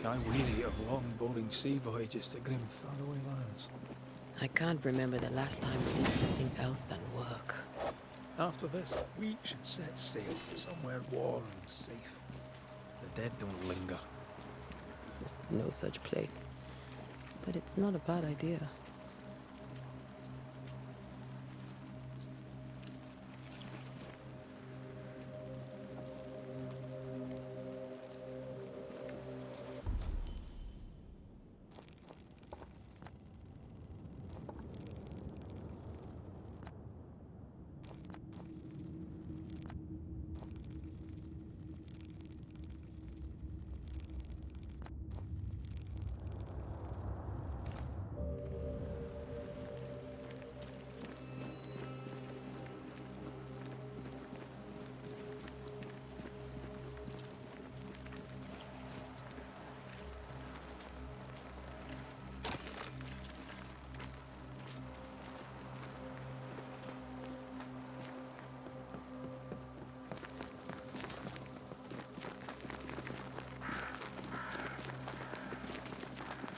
I'm weary of long, boring sea voyages to grim, faraway lands. I can't remember the last time we did something else than work. After this, we should set sail somewhere warm and safe. The dead don't linger. No such place. But it's not a bad idea.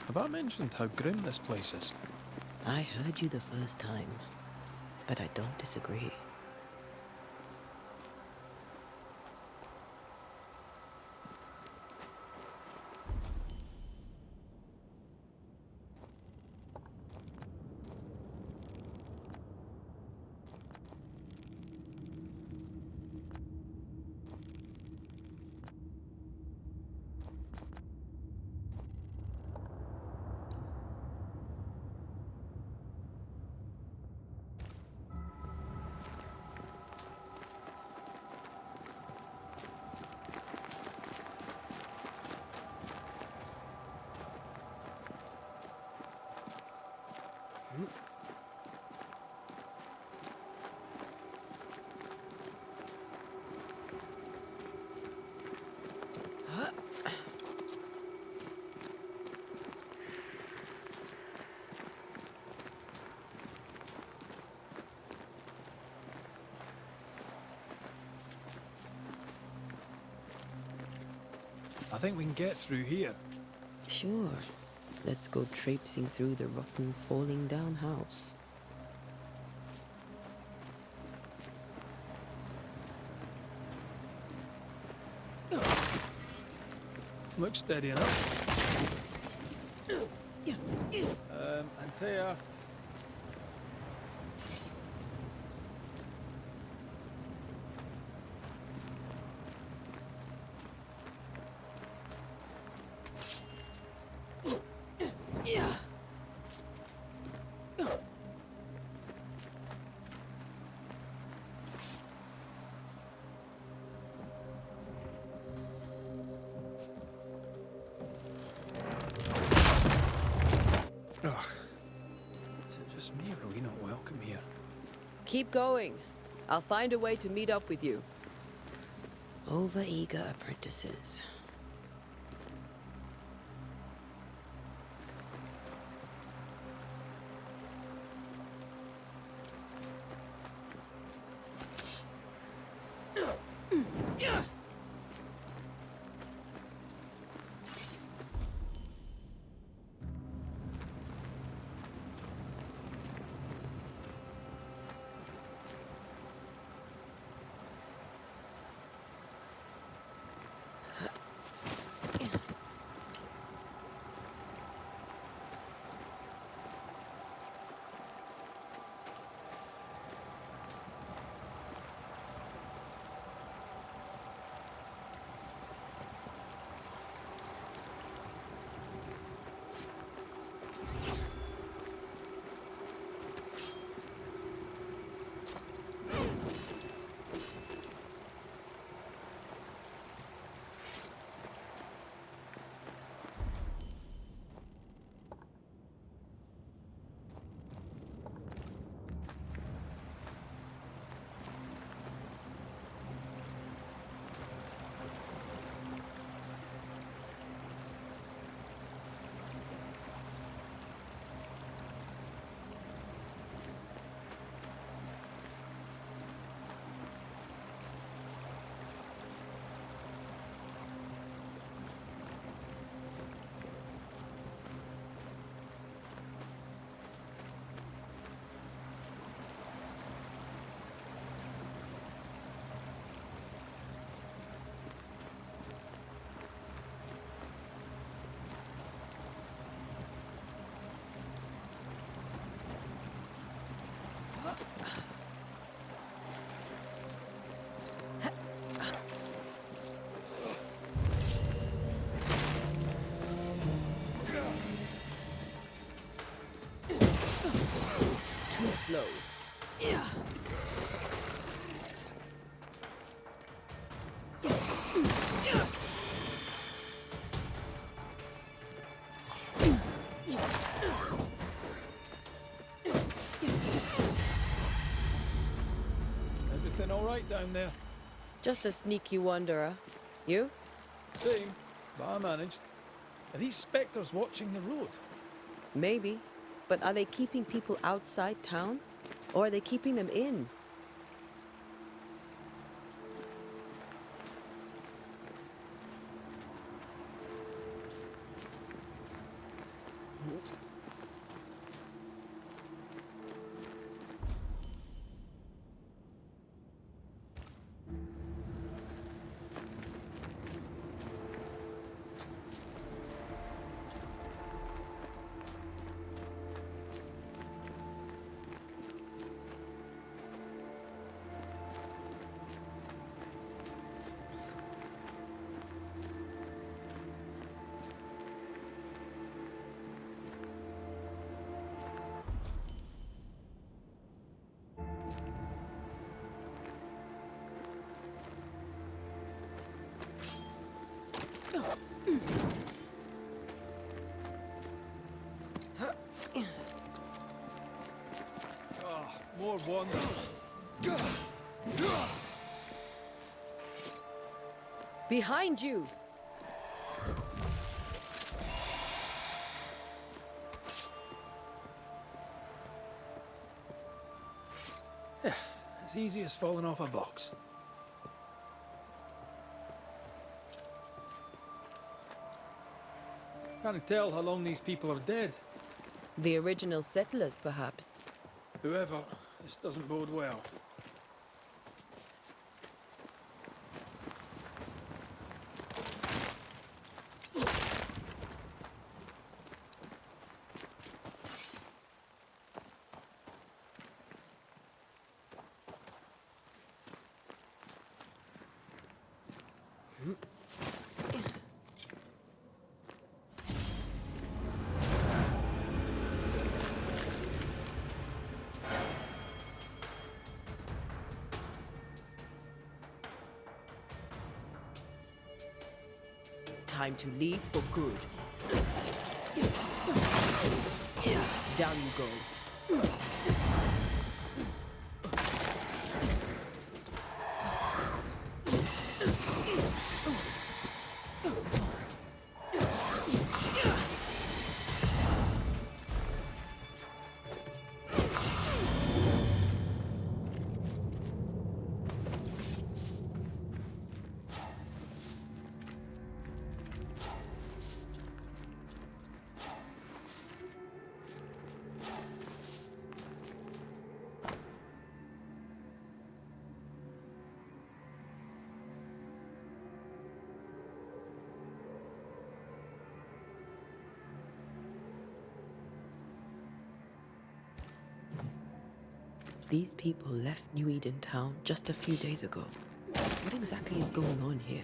Have I mentioned how grim this place is? I heard you the first time, but I don't disagree. I think we can get through here. Sure. Let's go traipsing through the rotten, falling down house. Looks steady enough. Antea. Ugh. Is it just me or are we not welcome here? Keep going. I'll find a way to meet up with you. Over-eager apprentices. slow. Yeah. Everything all right down there? Just a sneaky wanderer. You? Same, but I managed. Are these spectres watching the road? Maybe. But are they keeping people outside town? Or are they keeping them in? Ah, more wanderers. Behind you! As easy as falling off a box. Can't tell how long these people are dead. The original settlers, perhaps. Whoever, this doesn't bode well. Time to leave for good. Down you go. These people left New Eden Town just a few days ago. What exactly is going on here?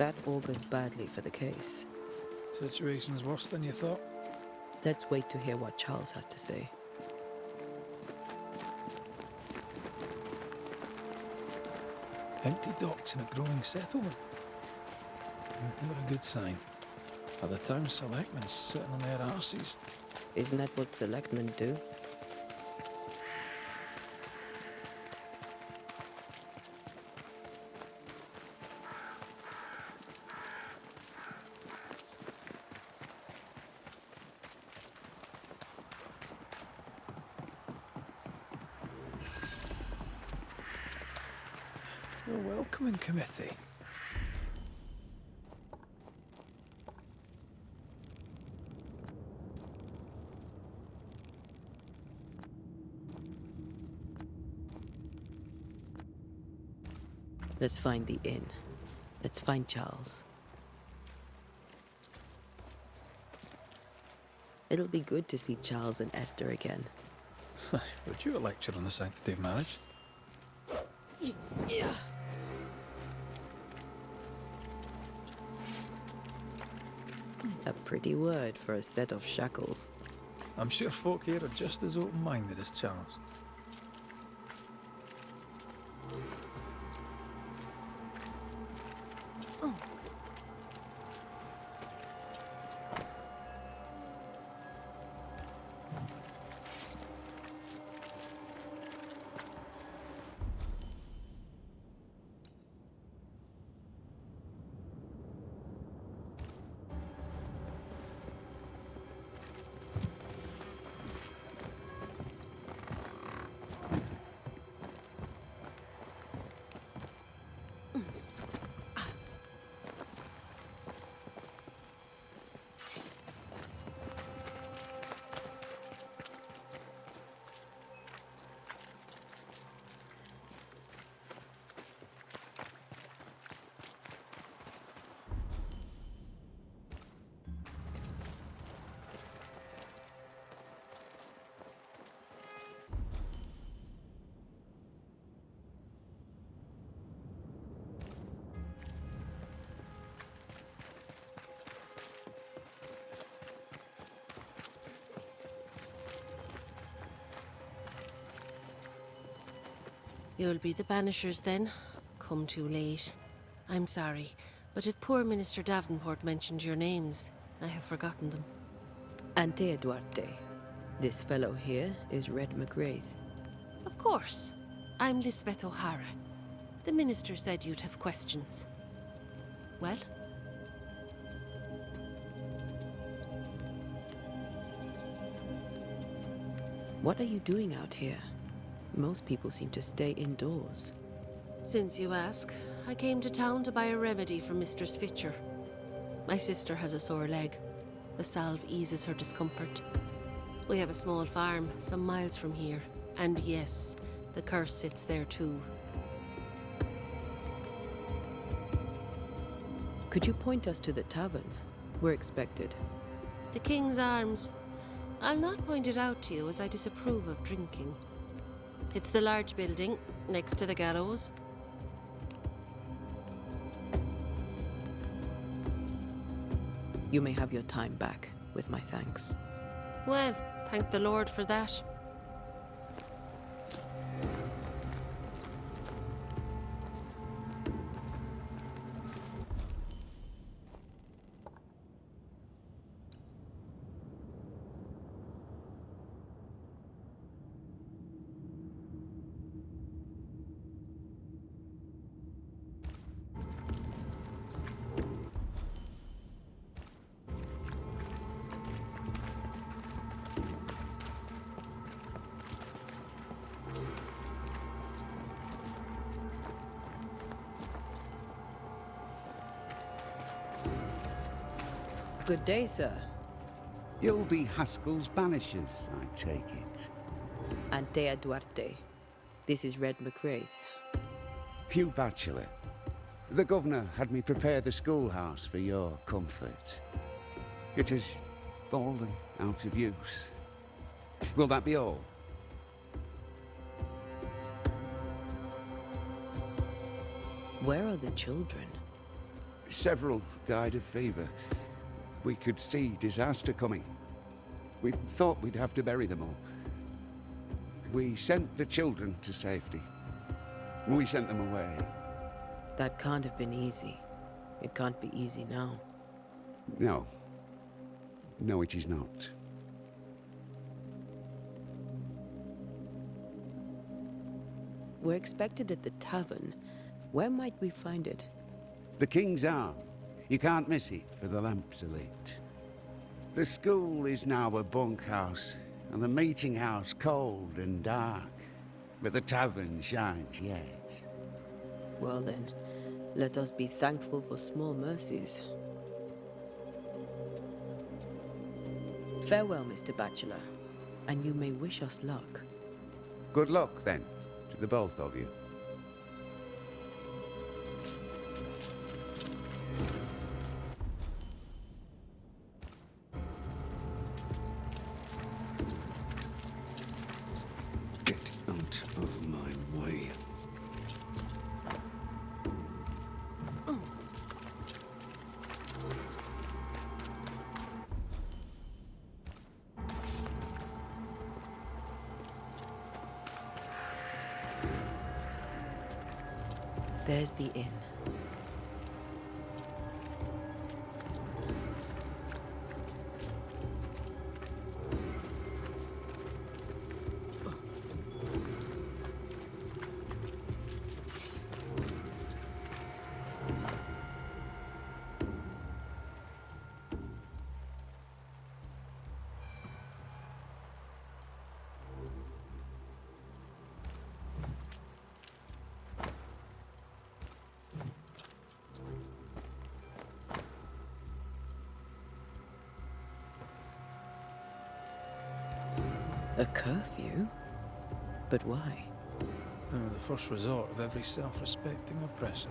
That augurs badly for the case. Situation's worse than you thought. Let's wait to hear what Charles has to say. Empty docks in a growing settlement. Never a good sign. Are the town selectmen sitting on their arses? Isn't that what selectmen do? A welcoming committee. Let's find the inn. Let's find Charles. It'll be good to see Charles and Esther again. Would you a lecture on the sanctity of marriage? Yeah. A pretty word for a set of shackles. I'm sure folk here are just as open-minded as Charles. You'll be the Banishers then? Come too late. I'm sorry, but if poor Minister Davenport mentioned your names, I have forgotten them. Antea Duarte. This fellow here is Red McGrath. Of course. I'm Lisbeth O'Hara. The minister said you'd have questions. Well? What are you doing out here? Most people seem to stay indoors. Since you ask, I came to town to buy a remedy for Mistress Fitcher. My sister has a sore leg. The salve eases her discomfort. We have a small farm, some miles from here. And yes, the curse sits there too. Could you point us to the tavern? We're expected. The King's Arms. I'll not point it out to you as I disapprove of drinking. It's the large building, next to the gallows. You may have your time back, with my thanks. Well, thank the Lord for that. Good day, sir. You'll be Haskell's Banishers, I take it. Antea Duarte. This is Red McGrath. Hugh Bachelor. The governor had me prepare the schoolhouse for your comfort. It has fallen out of use. Will that be all? Where are the children? Several died of fever. We could see disaster coming. We thought we'd have to bury them all. We sent the children to safety. We sent them away. That can't have been easy. It can't be easy now. No. No, it is not. We're expected at the tavern. Where might we find it? The King's Arm. You can't miss it, for the lamps are lit. The school is now a bunkhouse, and the meeting house cold and dark. But the tavern shines yet. Well then, let us be thankful for small mercies. Farewell, Mr. Bachelor, and you may wish us luck. Good luck, then, to the both of you. Get out of my way. There's the inn. A curfew? But why? The first resort of every self-respecting oppressor.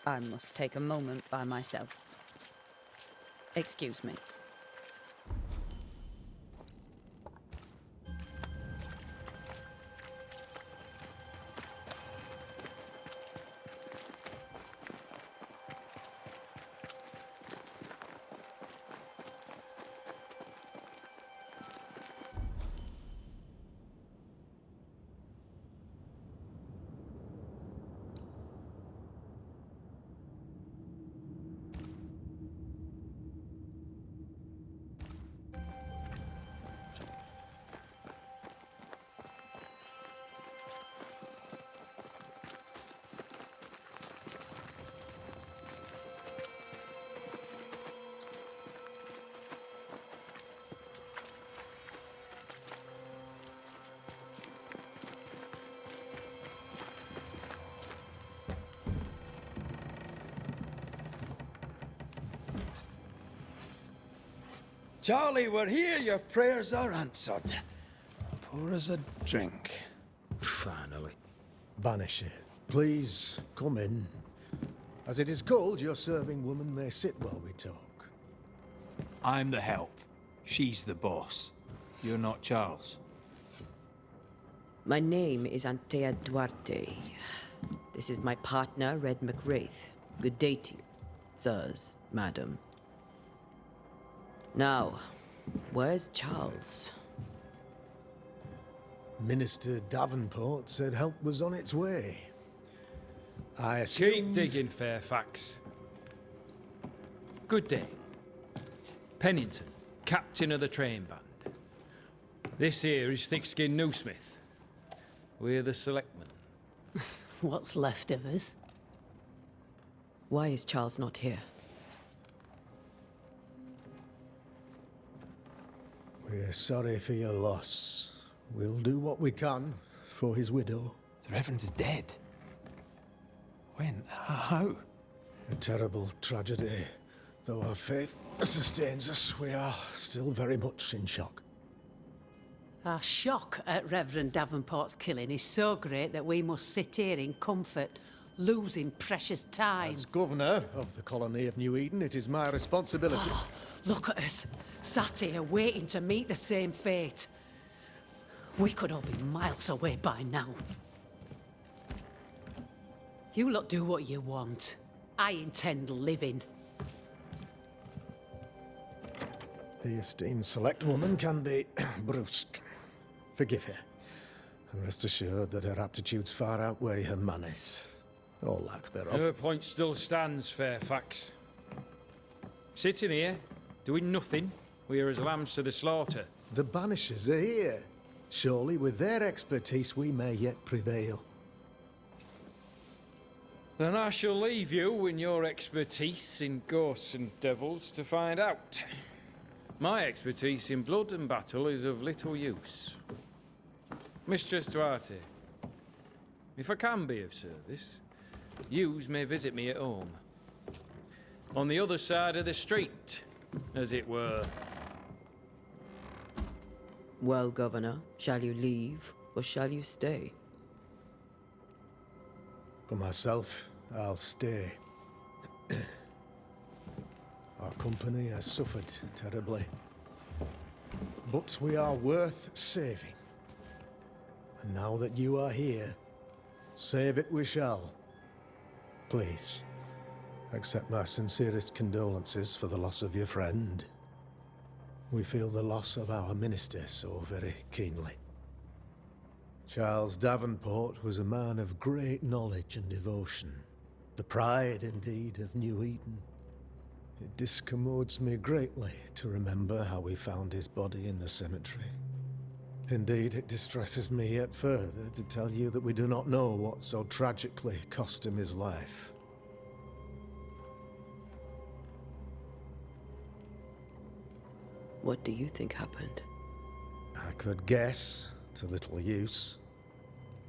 I must take a moment by myself. Excuse me. Charlie, we're here. Your prayers are answered. Pour us a drink. Finally. Banisher, please come in. As it is called, your serving woman may sit while we talk. I'm the help. She's the boss. You're not Charles. My name is Antea Duarte. This is my partner, Red McWraith. Good day to you, sirs, madam. Now, where's Charles? Minister Davenport said help was on its way. I Keep assumed... digging, Fairfax. Good day. Pennington, captain of the train band. This here is Thick-Skinned Newsmith. We're the selectmen. What's left of us? Why is Charles not here? We're sorry for your loss. We'll do what we can for his widow. The Reverend is dead. When? How? A terrible tragedy. Though our faith sustains us, we are still very much in shock. Our shock at Reverend Davenport's killing is so great that we must sit here in comfort, losing precious time. As governor of the colony of New Eden, it is my responsibility. Look at us, sat here waiting to meet the same fate. We could all be miles away by now. You lot do what you want. I intend living. The esteemed select woman can be brusque. Forgive her, and rest assured that her aptitudes far outweigh her manners, or lack thereof. Her point still stands, Fairfax. Sitting here, doing nothing, we're as lambs to the slaughter. The Banishers are here. Surely, with their expertise, we may yet prevail. Then I shall leave you and your expertise in ghosts and devils to find out. My expertise in blood and battle is of little use. Mistress Duarte, if I can be of service, yous may visit me at home. On the other side of the street, as it were. Well, Governor, shall you leave or shall you stay? For myself, I'll stay. Our company has suffered terribly. But we are worth saving. And now that you are here, save it we shall. Please, accept my sincerest condolences for the loss of your friend. We feel the loss of our minister so very keenly. Charles Davenport was a man of great knowledge and devotion. The pride, indeed, of New Eden. It discommodes me greatly to remember how we found his body in the cemetery. Indeed, it distresses me yet further to tell you that we do not know what so tragically cost him his life. What do you think happened? I could guess, to little use.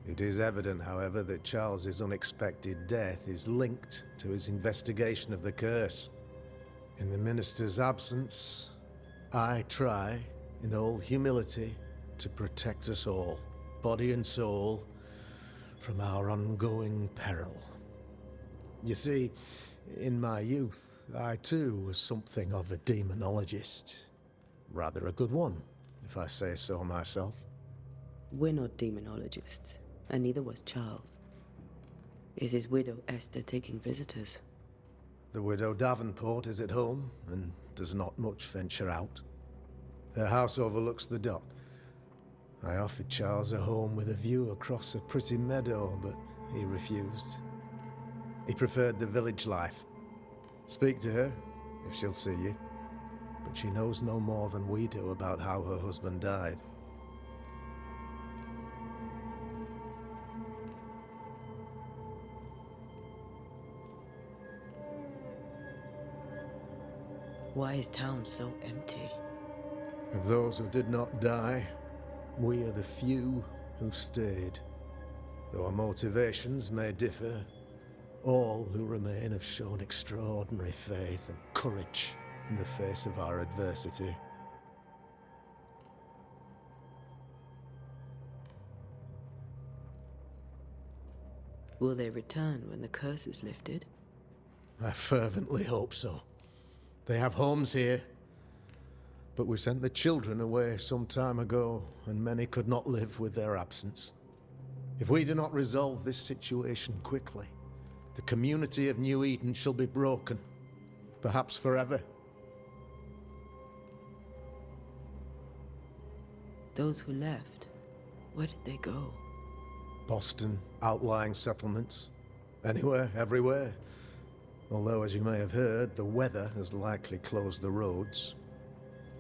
It is evident, however, that Charles's unexpected death is linked to his investigation of the curse. In the minister's absence, I try, in all humility, to protect us all, body and soul, from our ongoing peril. You see, in my youth, I too was something of a demonologist. Rather a good one, if I say so myself. We're not demonologists, and neither was Charles. Is his widow Esther taking visitors? The widow Davenport is at home, and does not much venture out. Her house overlooks the dock. I offered Charles a home with a view across a pretty meadow, but he refused. He preferred the village life. Speak to her, if she'll see you. But she knows no more than we do about how her husband died. Why is town so empty? Of those who did not die, we are the few who stayed. Though our motivations may differ, all who remain have shown extraordinary faith and courage in the face of our adversity. Will they return when the curse is lifted? I fervently hope so. They have homes here, but we sent the children away some time ago, and many could not live with their absence. If we do not resolve this situation quickly, the community of New Eden shall be broken, perhaps forever. Those who left, where did they go? Boston, outlying settlements. Anywhere, everywhere. Although, as you may have heard, the weather has likely closed the roads.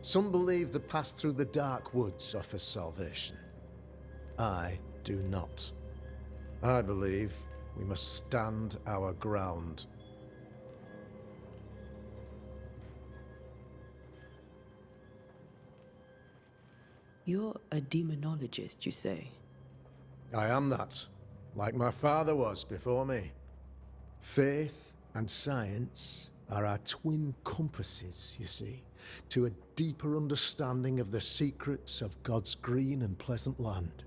Some believe the path through the dark woods offers salvation. I do not. I believe we must stand our ground. You're a demonologist, you say? I am that, like my father was before me. Faith and science are our twin compasses, you see, to a deeper understanding of the secrets of God's green and pleasant land,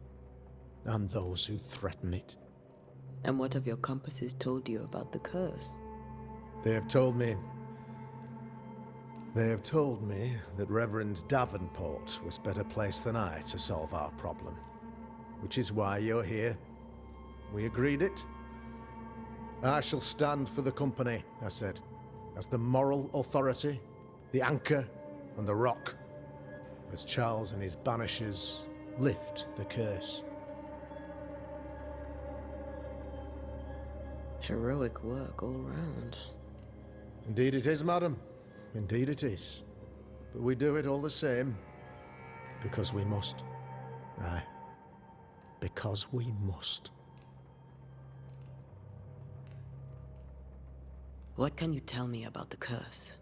and those who threaten it. And what have your compasses told you about the curse? They have told me that Reverend Davenport was better placed than I to solve our problem. Which is why you're here. We agreed it. I shall stand for the company, I said, as the moral authority, the anchor, and the rock, as Charles and his Banishers lift the curse. Heroic work all round. Indeed it is, madam. Indeed it is. But we do it all the same, because we must. Aye. Because we must. What can you tell me about the curse?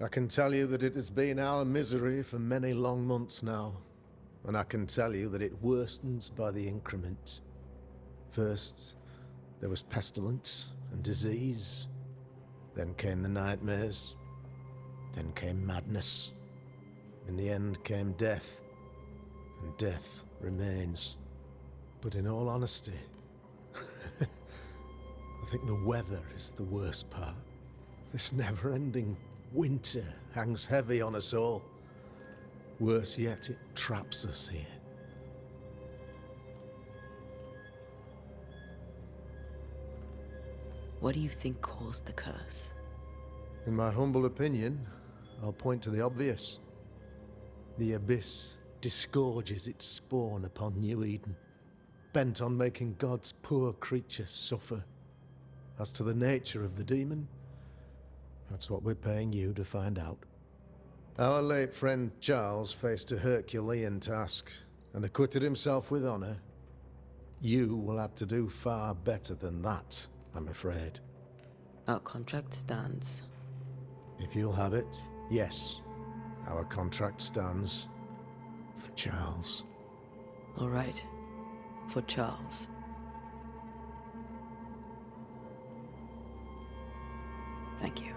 I can tell you that it has been our misery for many long months now, and I can tell you that it worstens by the increment. First, there was pestilence and disease. Then came the nightmares. Then came madness. In the end came death, and death remains. But in all honesty, I think the weather is the worst part. This never-ending winter hangs heavy on us all. Worse yet, it traps us here. What do you think caused the curse? In my humble opinion, I'll point to the obvious. The abyss disgorges its spawn upon New Eden, bent on making God's poor creatures suffer. As to the nature of the demon, that's what we're paying you to find out. Our late friend Charles faced a Herculean task and acquitted himself with honor. You will have to do far better than that, I'm afraid. Our contract stands. If you'll have it, yes. Our contract stands for Charles. All right. For Charles. Thank you.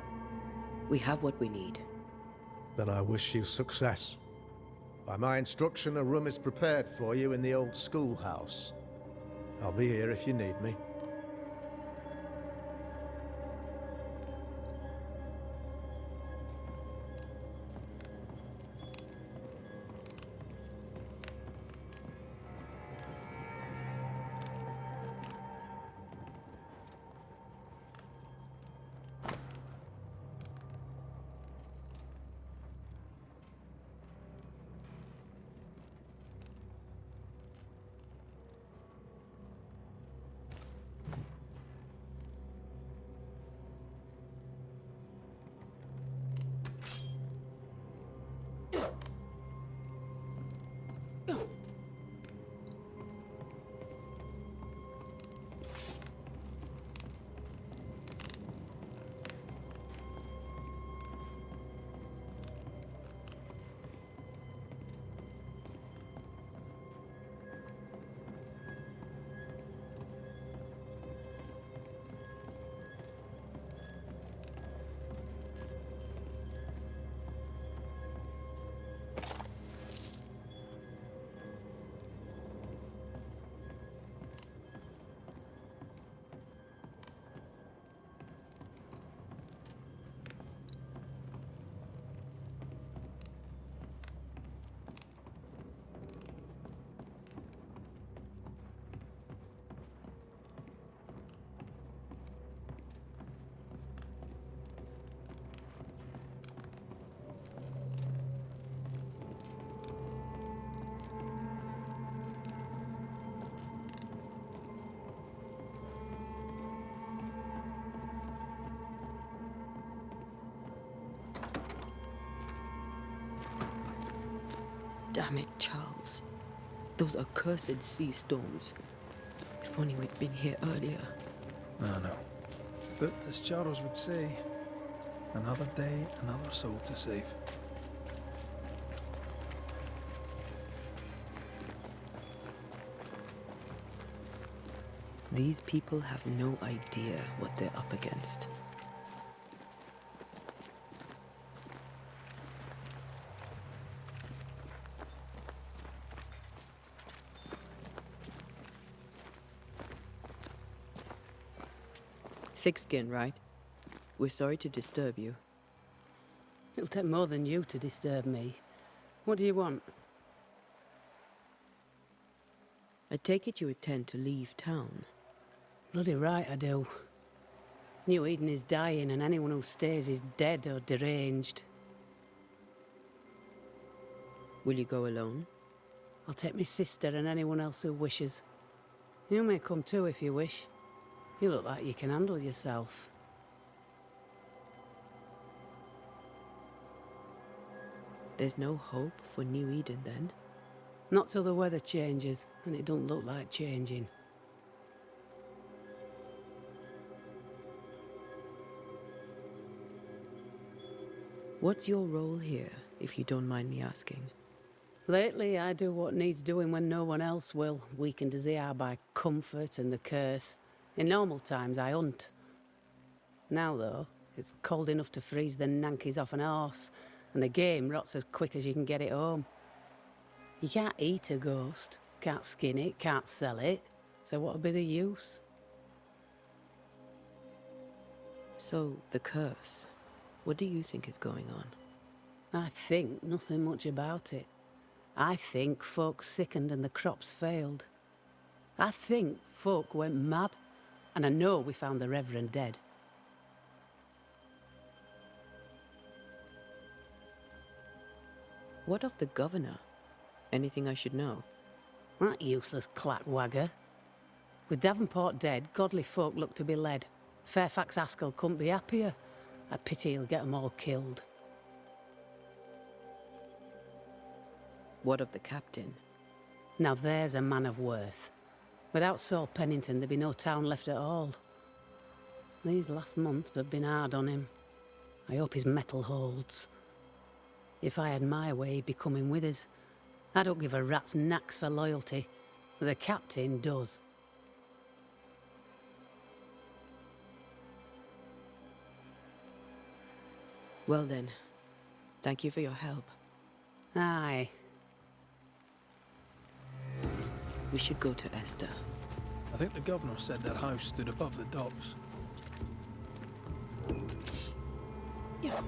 We have what we need. Then I wish you success. By my instruction, a room is prepared for you in the old schoolhouse. I'll be here if you need me. Damn it, Charles. Those accursed sea storms. If only we'd been here earlier. I know. But as Charles would say, another day, another soul to save. These people have no idea what they're up against. Thick skin, right? We're sorry to disturb you. It'll take more than you to disturb me. What do you want? I take it you intend to leave town. Bloody right I do. New Eden is dying and anyone who stays is dead or deranged. Will you go alone? I'll take my sister and anyone else who wishes. You may come too if you wish. You look like you can handle yourself. There's no hope for New Eden then? Not till the weather changes, and it don't look like changing. What's your role here, if you don't mind me asking? Lately, I do what needs doing when no one else will, weakened as they are by comfort and the curse. In normal times, I hunt. Now, though, it's cold enough to freeze the nankies off an horse, and the game rots as quick as you can get it home. You can't eat a ghost, can't skin it, can't sell it, so what'll be the use? So, the curse. What do you think is going on? I think nothing much about it. I think folk sickened and the crops failed. I think folk went mad, and I know we found the Reverend dead. What of the governor? Anything I should know? That useless clackwagger. With Davenport dead, godly folk look to be led. Fairfax Askell couldn't be happier. I pity he'll get 'em all killed. What of the captain? Now there's a man of worth. Without Saul Pennington, there'd be no town left at all. These last months have been hard on him. I hope his mettle holds. If I had my way, he'd be coming with us. I don't give a rat's knacks for loyalty, but the captain does. Well then, thank you for your help. Aye. We should go to Esther. I think the governor said their house stood above the docks. Yeah.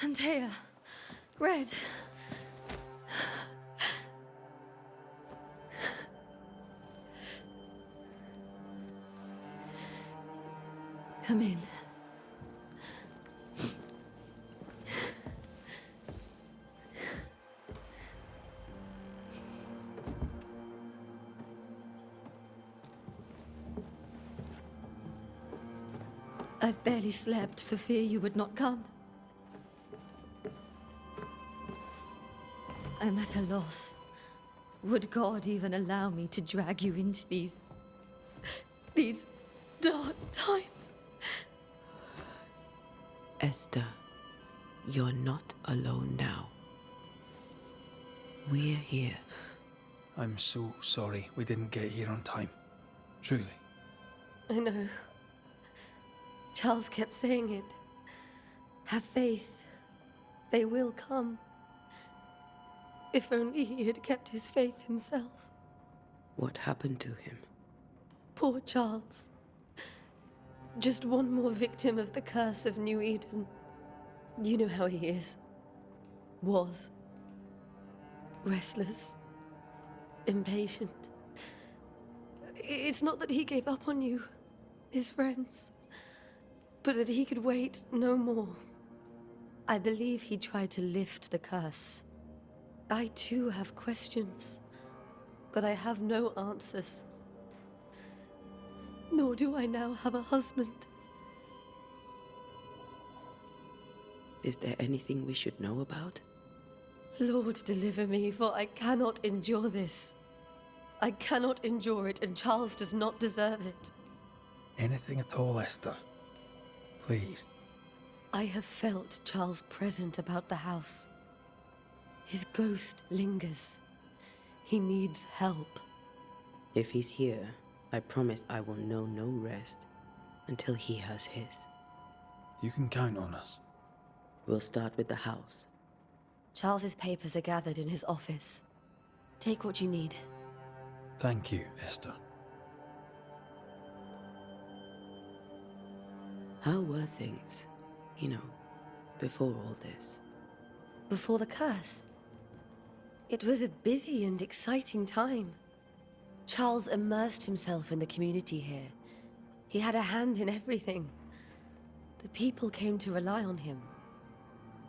Antea. Red. Come in. I've barely slept for fear you would not come. I'm at a loss. Would God even allow me to drag you into these dark times? Esther, you're not alone now. We're here. I'm so sorry we didn't get here on time. Truly. I know. Charles kept saying it. Have faith. They will come. If only he had kept his faith himself. What happened to him? Poor Charles. Just one more victim of the curse of New Eden. You know how he is. Was. Restless. Impatient. It's not that he gave up on you, his friends, but that he could wait no more. I believe he tried to lift the curse. I too have questions, but I have no answers. Nor do I now have a husband. Is there anything we should know about? Lord, deliver me, for I cannot endure this. I cannot endure it, and Charles does not deserve it. Anything at all, Esther. Please. I have felt Charles present about the house. His ghost lingers. He needs help. If he's here, I promise I will know no rest until he has his. You can count on us. We'll start with the house. Charles's papers are gathered in his office. Take what you need. Thank you, Esther. How were things, before all this? Before the curse? It was a busy and exciting time. Charles immersed himself in the community here. He had a hand in everything. The people came to rely on him.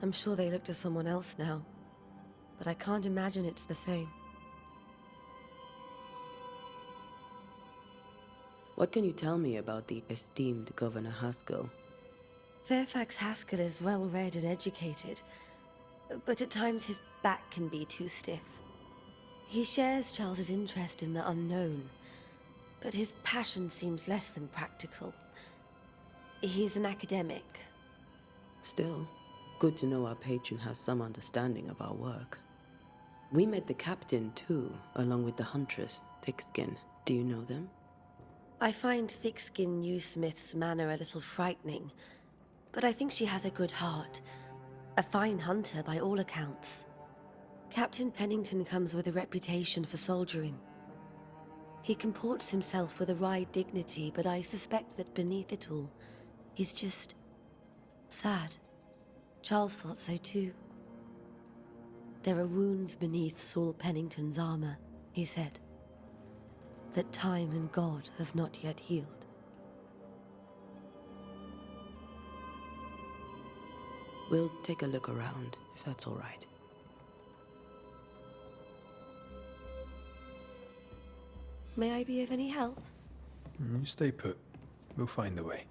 I'm sure they look to someone else now, but I can't imagine it's the same. What can you tell me about the esteemed Governor Haskell? Fairfax Haskell is well-read and educated, but at times his back can be too stiff. He shares Charles's interest in the unknown, but his passion seems less than practical. He's an academic. Still, good to know our patron has some understanding of our work. We met the captain, too, along with the huntress, Thickskin. Do you know them? I find Thickskin Newsmith's manner a little frightening, but I think she has a good heart. A fine hunter by all accounts. Captain Pennington comes with a reputation for soldiering. He comports himself with a wry dignity, but I suspect that beneath it all, he's just sad. Charles thought so too. There are wounds beneath Saul Pennington's armor, he said, that time and God have not yet healed. We'll take a look around, if that's all right. May I be of any help? You stay put. We'll find the way.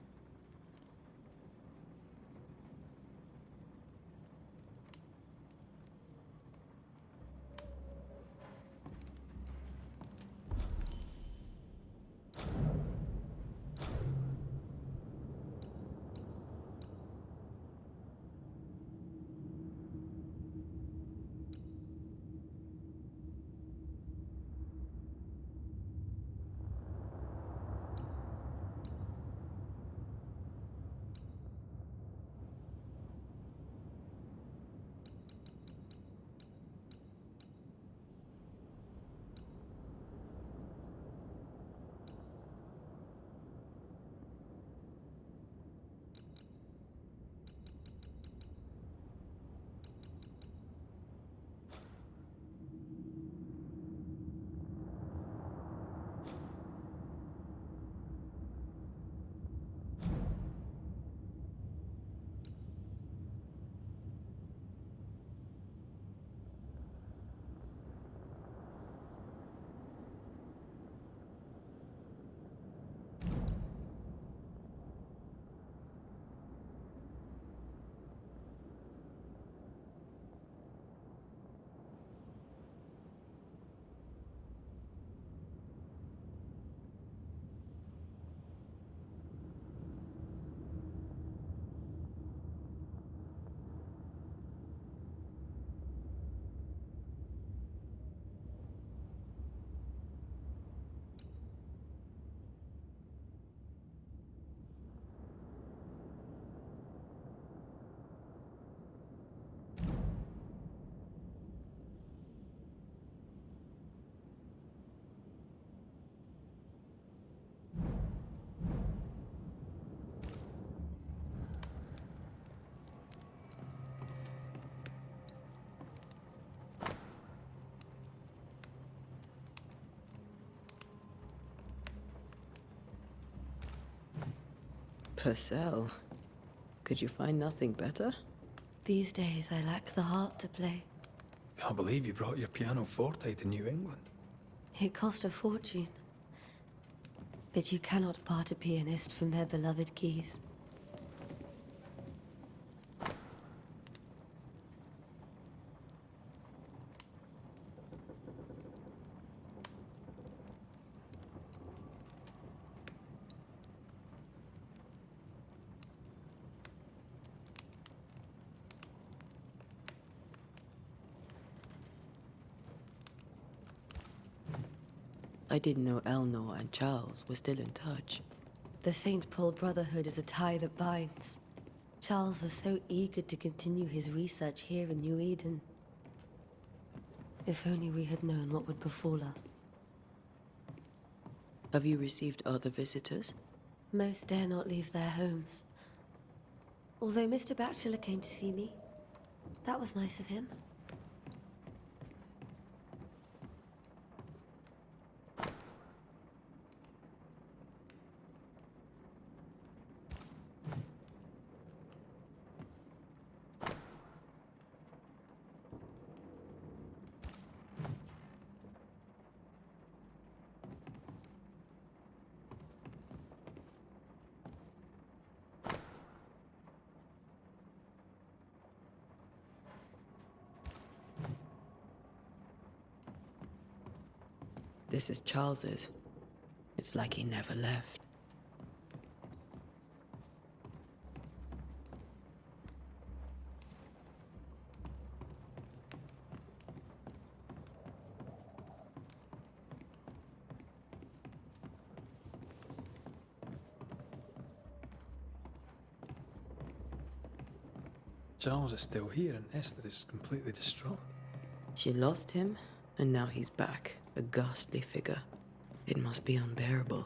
Purcell. Could you find nothing better? These days, I lack the heart to play. Can't believe you brought your pianoforte to New England. It cost a fortune. But you cannot part a pianist from their beloved keys. I didn't know Eleanor and Charles were still in touch. The St. Paul Brotherhood is a tie that binds. Charles was so eager to continue his research here in New Eden. If only we had known what would befall us. Have you received other visitors? Most dare not leave their homes. Although Mr. Bachelor came to see me. That was nice of him. This is Charles's. It's like he never left. Charles is still here and Esther is completely distraught. She lost him, and now he's back, a ghastly figure. It must be unbearable.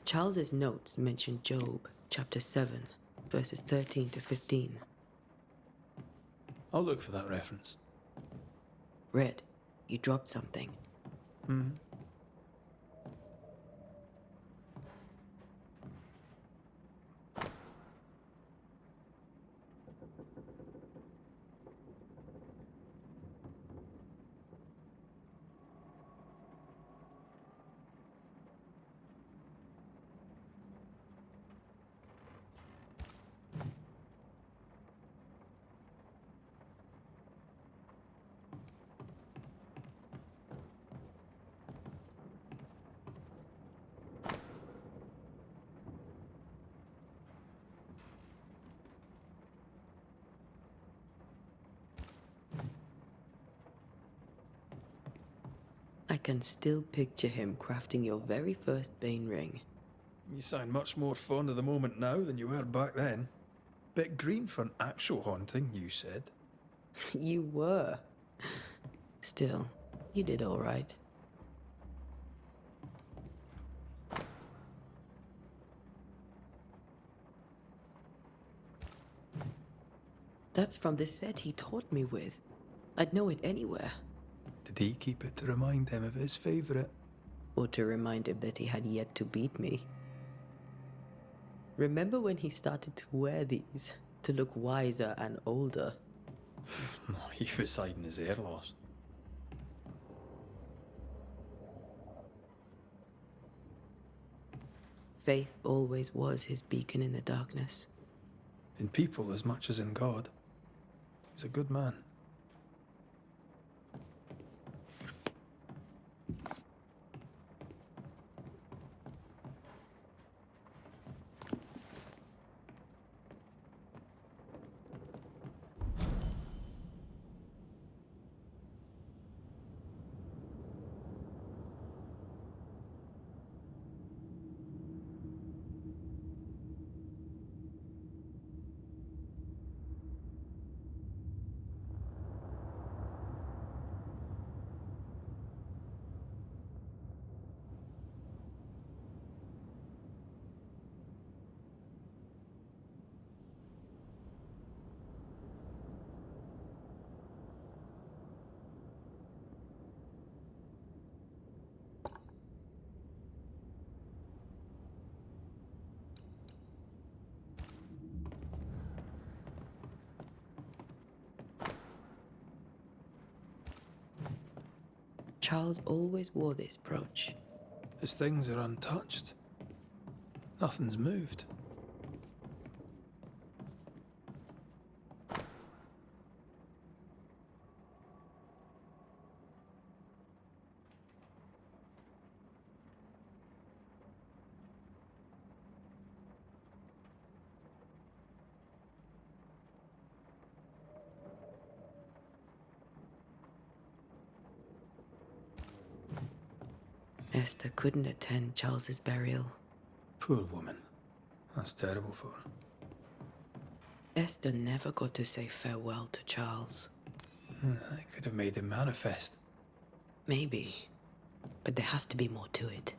Charles's notes mention Job, chapter 7, verses 13 to 15. I'll look for that reference. Red, you dropped something. I can still picture him crafting your very first Bane ring. You sound much more fond of the moment now than you were back then. Bit green for an actual haunting, you said. You were. Still, you did all right. That's from the set he taught me with. I'd know it anywhere. Did he keep it to remind him of his favourite? Or to remind him that he had yet to beat me. Remember when he started to wear these to look wiser and older? He was hiding his hair loss. Faith always was his beacon in the darkness. In people as much as in God. He's a good man. Charles always wore this brooch. His things are untouched. Nothing's moved. Esther couldn't attend Charles's burial. Poor woman. That's terrible for her. Esther never got to say farewell to Charles. I could have made him manifest. Maybe, but there has to be more to it.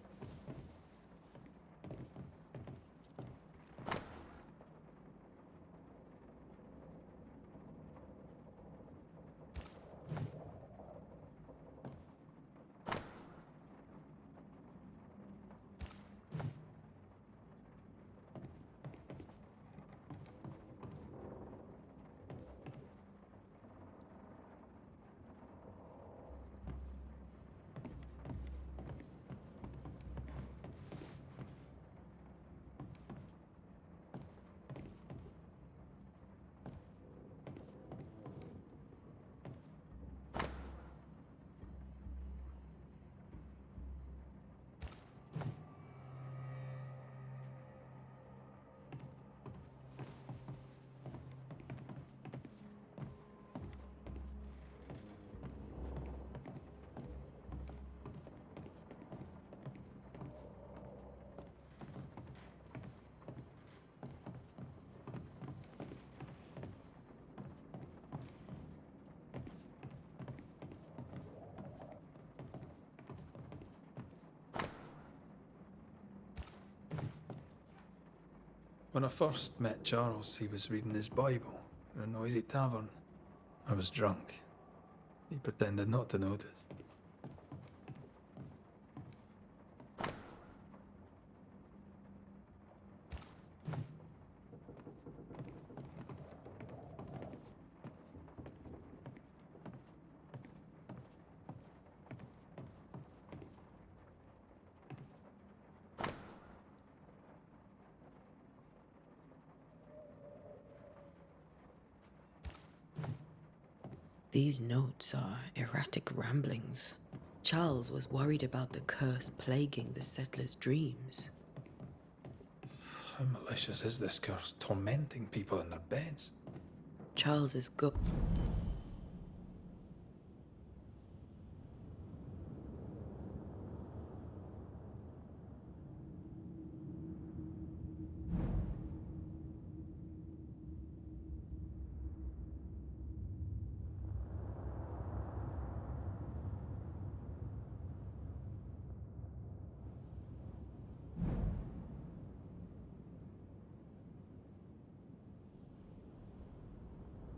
When I first met Charles, he was reading his Bible in a noisy tavern. I was drunk. He pretended not to notice. These notes are erratic ramblings. Charles was worried about the curse plaguing the settlers' dreams. How malicious is this curse, tormenting people in their beds? Charles's gut